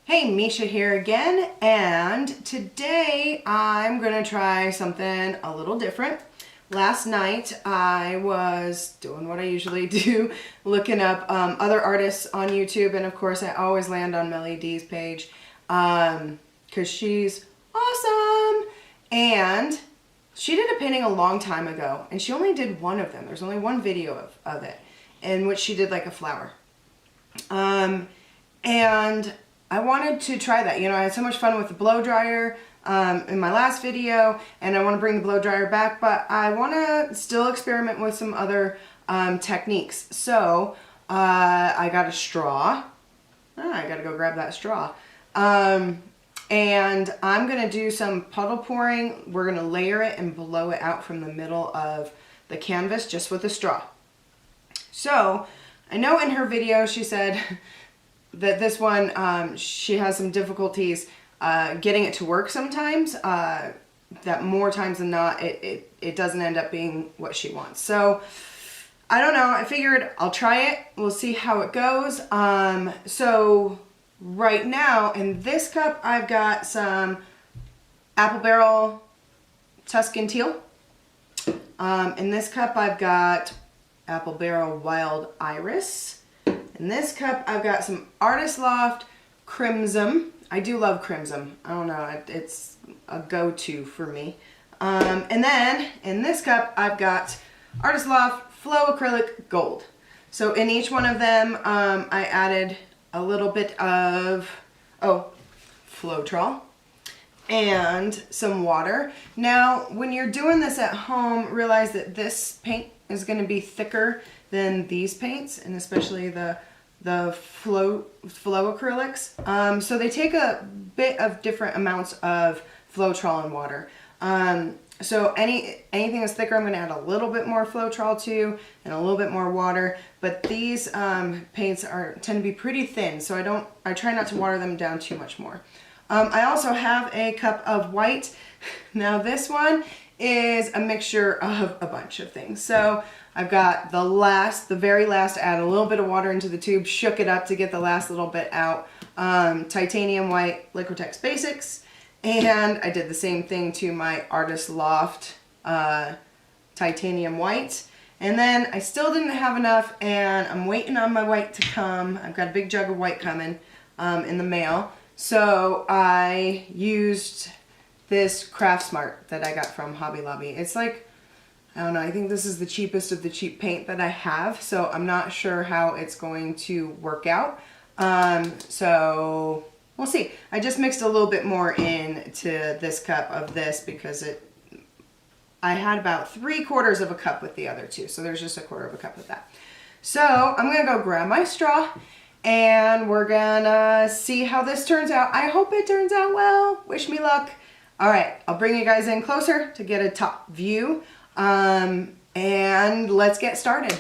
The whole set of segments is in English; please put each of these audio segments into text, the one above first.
Hey, Misha here again, and today I'm going to try something a little different. Last night I was doing what I usually do, looking up other artists on YouTube, and of course I always land on Melly D's page because she's awesome. And she did a painting a long time ago, and she only did one of them. There's only one video of it, in which she did like a flower. And I wanted to try that. You know, I had so much fun with the blow dryer in my last video, and I want to bring the blow dryer back, but I want to still experiment with some other techniques. So I got a straw. I got to go grab that straw. And I'm going to do some puddle pouring. We're going to layer it and blow it out from the middle of the canvas just with a straw. So I know in her video she said that this one, she has some difficulties getting it to work sometimes, that more times than not it doesn't end up being what she wants. So I don't know, I figured I'll try it, we'll see how it goes. So right now in this cup I've got some apple barrel Tuscan teal. In this cup I've got apple barrel wild iris. In this cup, I've got some Artist Loft Crimson. I do love crimson. I don't know, it's a go-to for me. And then in this cup, I've got Artist Loft Flow Acrylic Gold. So in each one of them, I added a little bit of, Floetrol and some water. Now, when you're doing this at home, realize that this paint is going to be thicker than these paints, and especially the flow acrylics. So they take a bit of different amounts of Floetrol and water. So anything that's thicker, I'm going to add a little bit more Floetrol to, and a little bit more water. But these paints tend to be pretty thin, so I try not to water them down too much more. I also have a cup of white. Now this one is a mixture of a bunch of things. So I've got the very last, add a little bit of water into the tube, shook it up to get the last little bit out. Titanium white Liquitex Basics. And I did the same thing to my Artist Loft titanium white. And then I still didn't have enough, and I'm waiting on my white to come. I've got a big jug of white coming in the mail. So I used this Craft Smart that I got from Hobby Lobby. It's like, I don't know, I think this is the cheapest of the cheap paint that I have, so I'm not sure how it's going to work out. So we'll see. I just mixed a little bit more into this cup of this because I had about 3/4 of a cup with the other two, so there's just 1/4 of a cup with that. So I'm gonna go grab my straw, and we're gonna see how this turns out. I hope it turns out well. Wish me luck. All right, I'll bring you guys in closer to get a top view, and let's get started.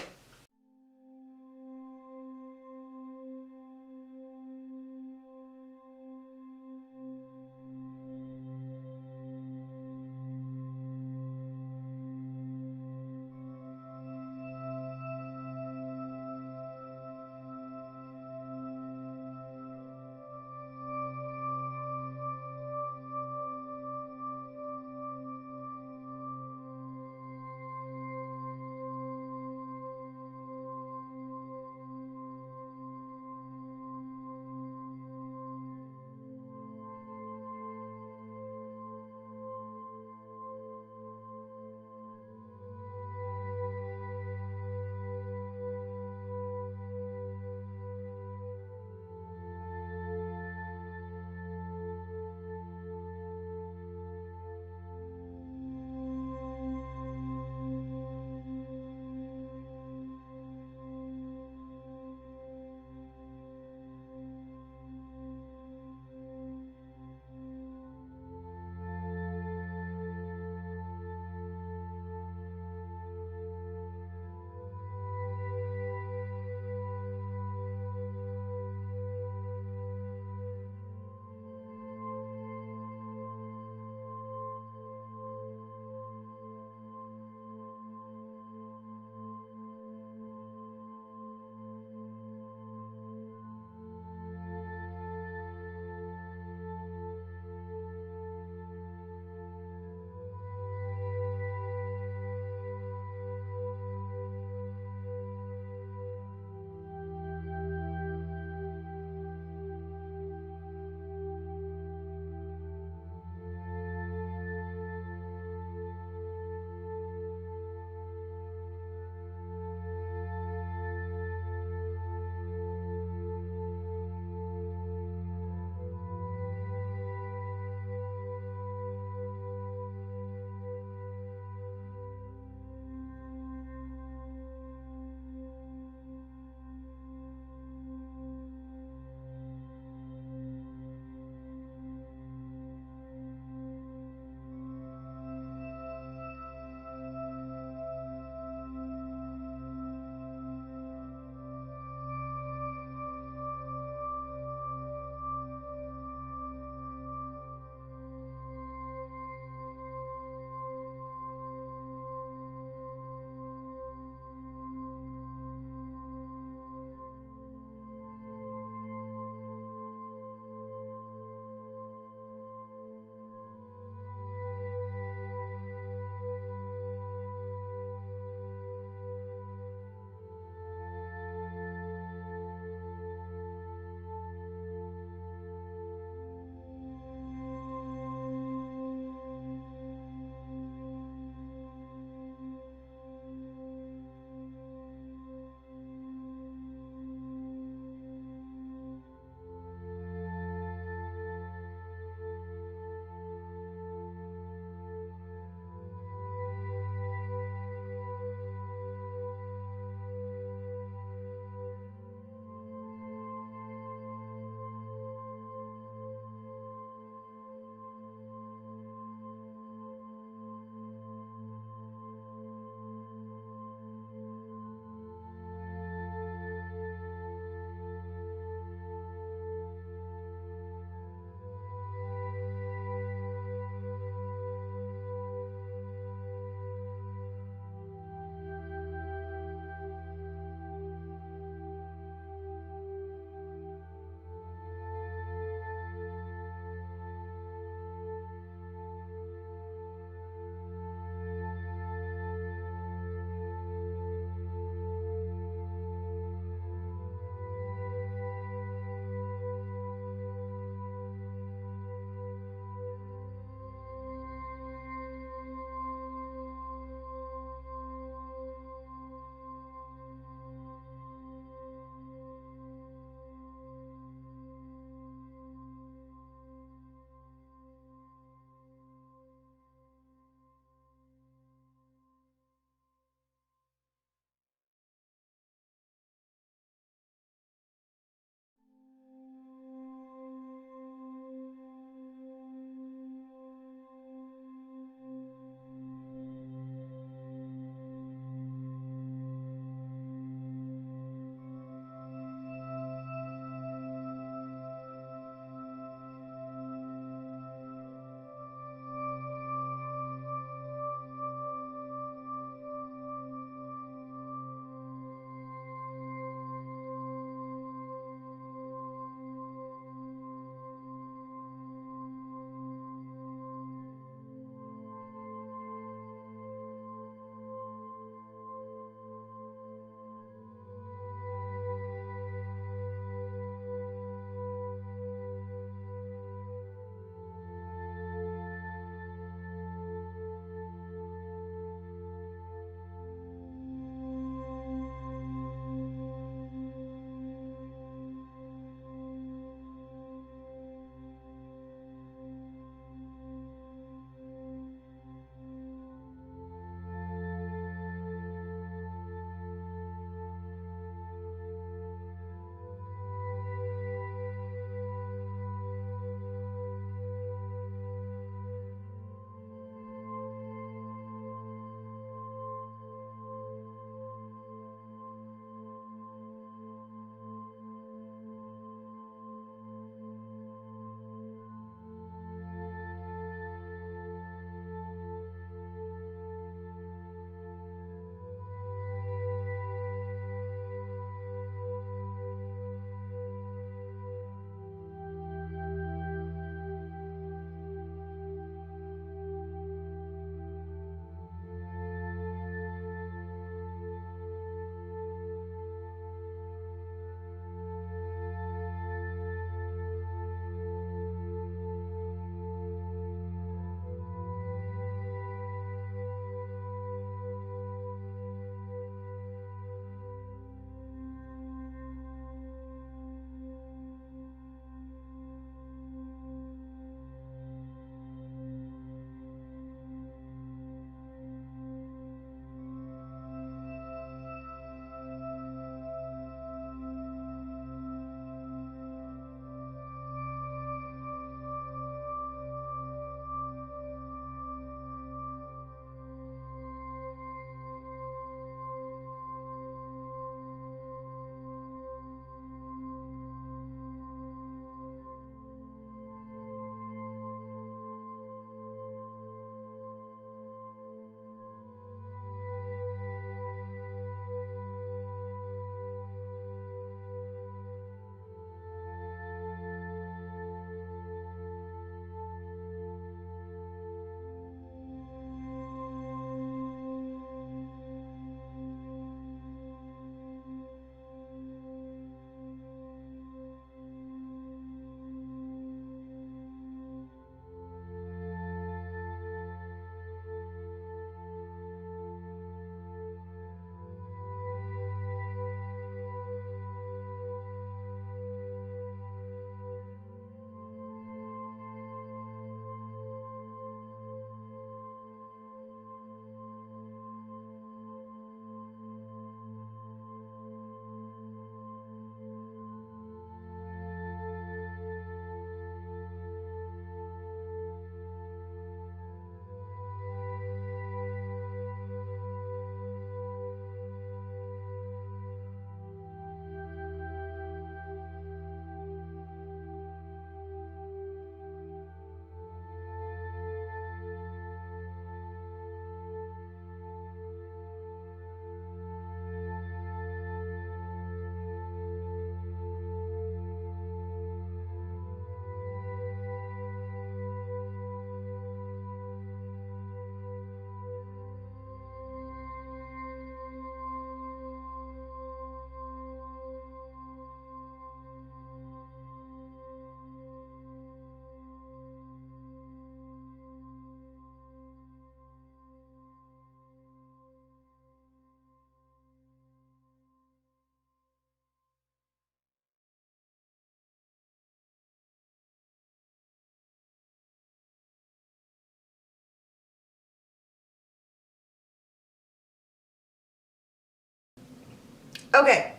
Okay,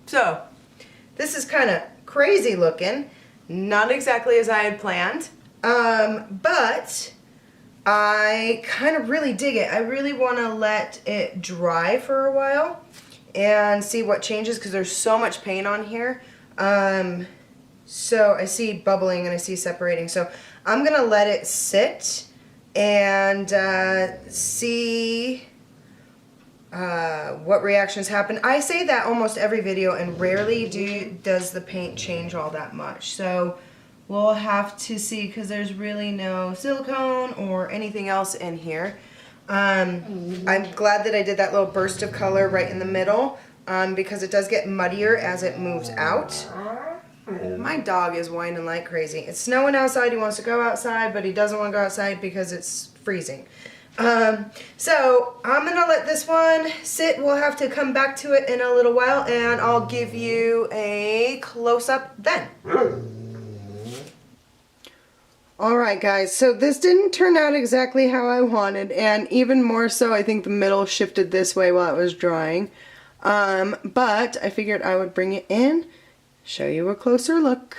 so this is kind of crazy looking. Not exactly as I had planned, but I kind of really dig it. I really want to let it dry for a while and see what changes because there's so much paint on here. So I see bubbling and I see separating. So I'm going to let it sit and see what reactions happen. I say that almost every video and rarely does the paint change all that much. So we'll have to see because there's really no silicone or anything else in here. I'm glad that I did that little burst of color right in the middle because it does get muddier as it moves out. My dog is whining like crazy. It's snowing outside. He wants to go outside, but he doesn't want to go outside because it's freezing. So I'm going to let this one sit. We'll have to come back to it in a little while, and I'll give you a close-up then. Alright guys, so this didn't turn out exactly how I wanted, and even more so I think the middle shifted this way while it was drying. But I figured I would bring it in, show you a closer look.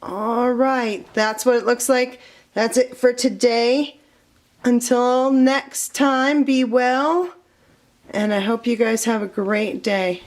Alright, that's what it looks like. That's it for today. Until next time, be well, and I hope you guys have a great day.